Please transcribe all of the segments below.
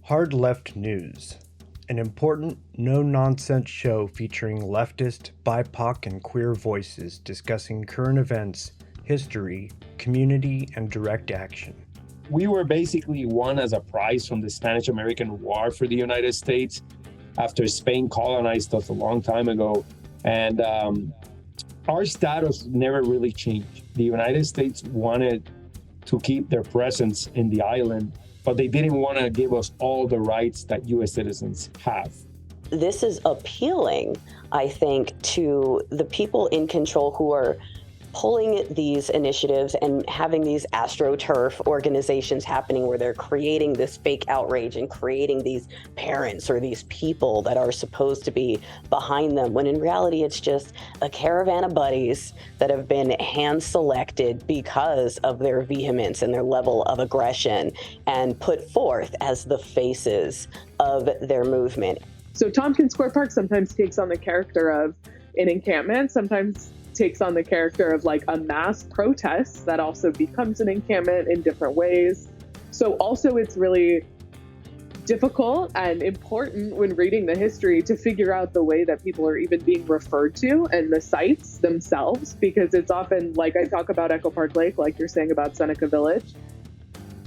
Hard Left News, an important, no-nonsense show featuring leftist, BIPOC, and queer voices discussing current events, history, community, and direct action. We were basically won as a prize from the Spanish-American War for the United States after Spain colonized us a long time ago. And our status never really changed. The United States wanted to keep their presence in the island, but they didn't want to give us all the rights that U.S. citizens have. This is appealing, I think, to the people in control who are pulling these initiatives and having these AstroTurf organizations happening where they're creating this fake outrage and creating these parents or these people that are supposed to be behind them, when in reality it's just a caravan of buddies that have been hand-selected because of their vehemence and their level of aggression and put forth as the faces of their movement. So Tompkins Square Park sometimes takes on the character of an encampment, sometimes takes on the character of like a mass protest that also becomes an encampment in different ways. So also it's really difficult and important when reading the history to figure out the way that people are even being referred to and the sites themselves, because it's often like I talk about Echo Park Lake, like you're saying about Seneca Village.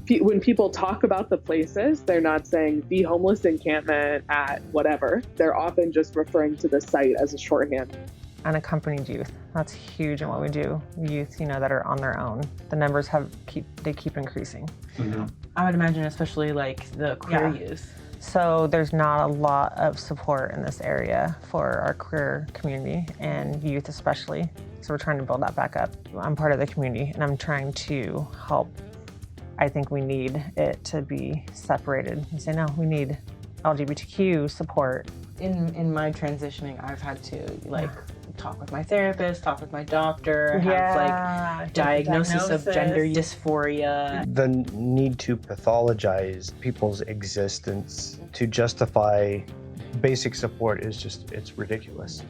When people talk about the places, they're not saying the homeless encampment at whatever. They're often just referring to the site as a shorthand. Unaccompanied youth. That's huge in what we do. Youth, that are on their own. The numbers keep increasing. Mm-hmm. I would imagine, especially like the queer youth. So there's not a lot of support in this area for our queer community and youth especially. So we're trying to build that back up. I'm part of the community and I'm trying to help. I think we need it to be separated and say, no, we need LGBTQ support. In my transitioning, I've had to talk with my therapist, talk with my doctor, have diagnosis of gender dysphoria. The need to pathologize people's existence to justify basic support is it's ridiculous.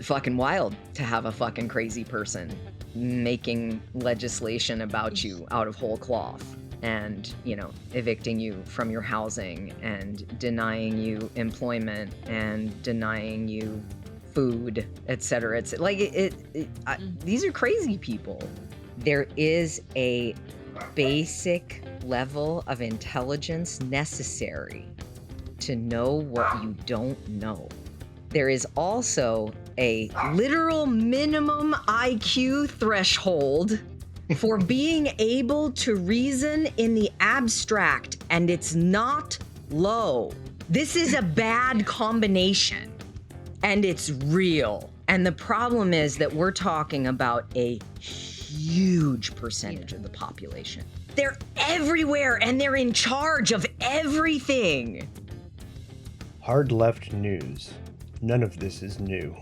Fucking wild to have a fucking crazy person making legislation about you out of whole cloth and, evicting you from your housing and denying you employment and denying you food, etc. It's like these are crazy people. There is a basic level of intelligence necessary to know what you don't know. There is also a literal minimum IQ threshold for being able to reason in the abstract, and it's not low. This is a bad combination. And it's real. And the problem is that we're talking about a huge percentage of the population. They're everywhere and they're in charge of everything. Hard Left News. None of this is new.